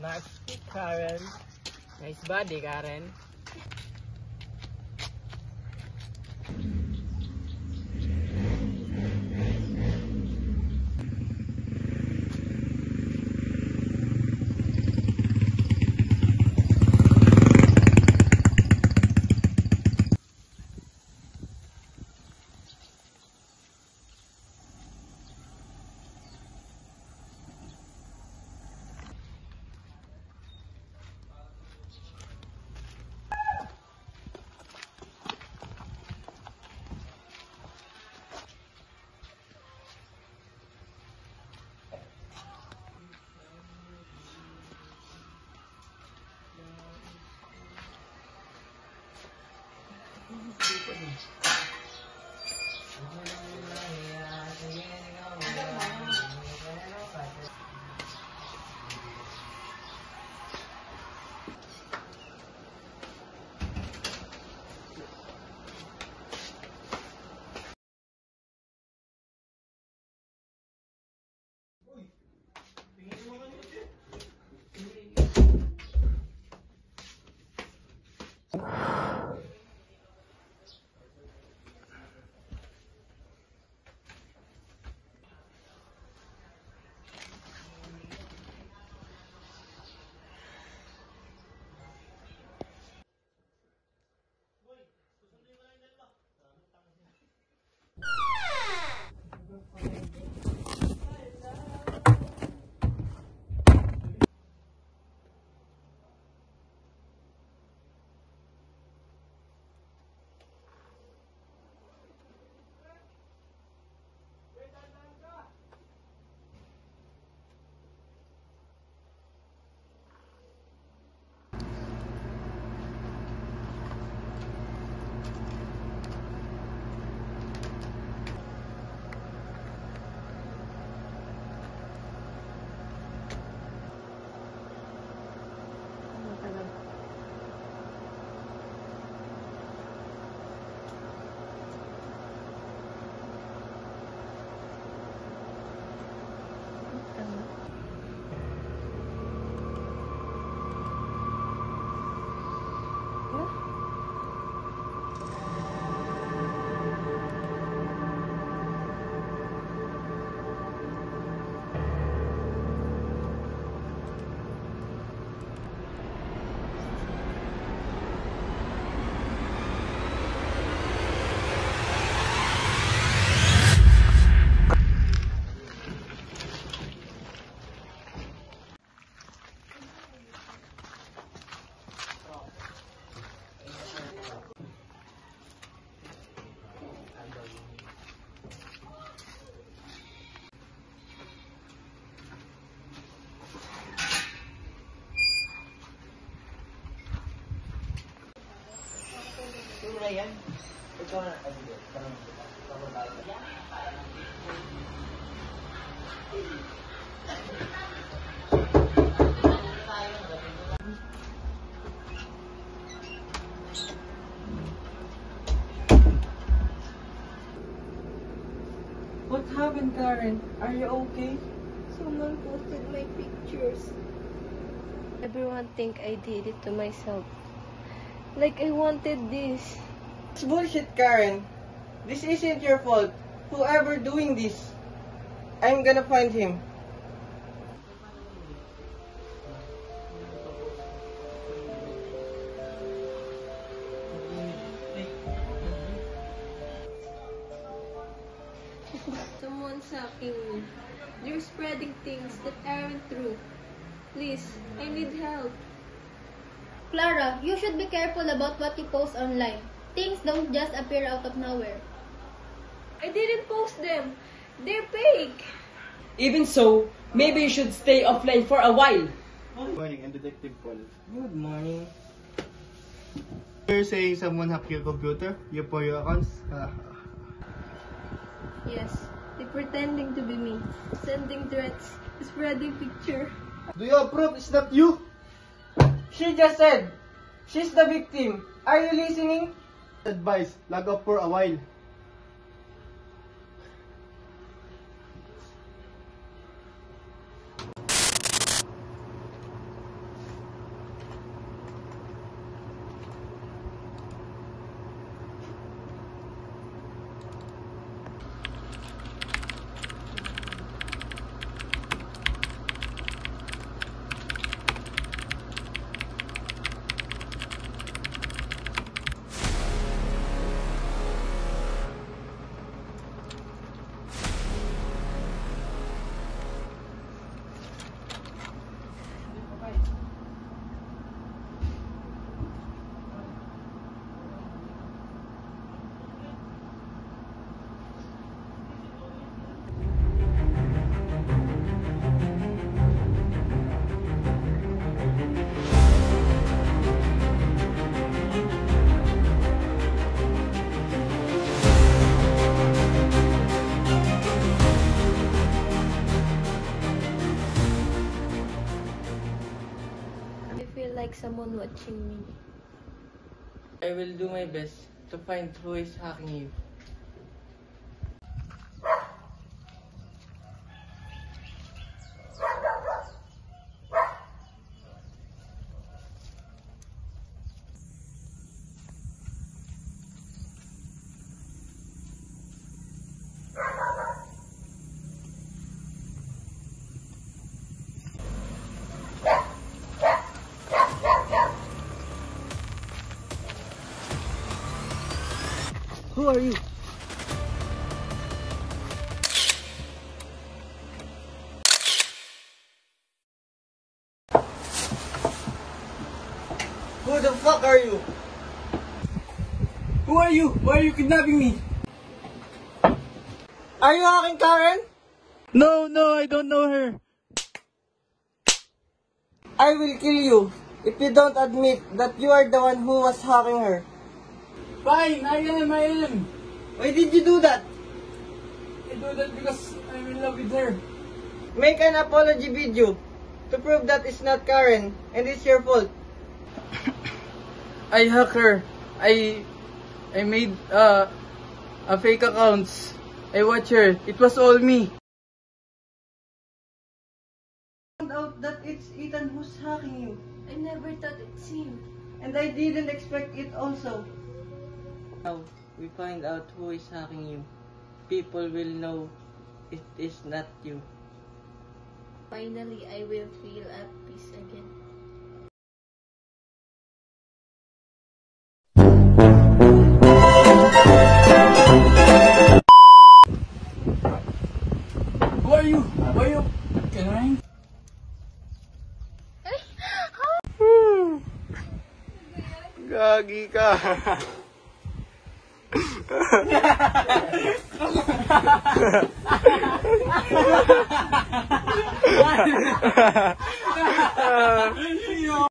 Nice kick, Karen. Nice body, Karen. Yan. Ikaw na. What happened, Karen? Are you okay? Someone posted my pictures. Everyone think I did it to myself. Like I wanted this. It's bullshit, Karen. This isn't your fault. Whoever doing this, I'm gonna find him. Someone's hacking me. They're spreading things that aren't true. Please, I need help. Clara, you should be careful about what you post online. Things don't just appear out of nowhere. I didn't post them. They're fake. Even so, maybe you should stay offline for a while. Good morning, I'm Detective Paul. Good morning. You're saying someone hacked your computer? You for your accounts? Yes, they're pretending to be me. Sending threats. Spreading picture. Do you have proof it's not you? She just said she's the victim. Are you listening? Advice, log off for a while. like someone watching me. I will do my best to find who is hacking you. Who are you? Who the fuck are you? Who are you? Why are you kidnapping me? Are you hacking Karen? No, I don't know her. I will kill you if you don't admit that you are the one who was hacking her. Fine, I am. Why did you do that? I do that because I'm in love with her. Make an apology video to prove that it's not Karen and it's your fault. I hacked her. I made a fake accounts. I watched her. It was all me. Found out that it's Ethan who's hacking you. I never thought it's him. And I didn't expect it also. Now we find out who is hacking you. People will know it is not you. Finally, I will feel at peace again. Who are you? Why are you? Can I? Gagi ka.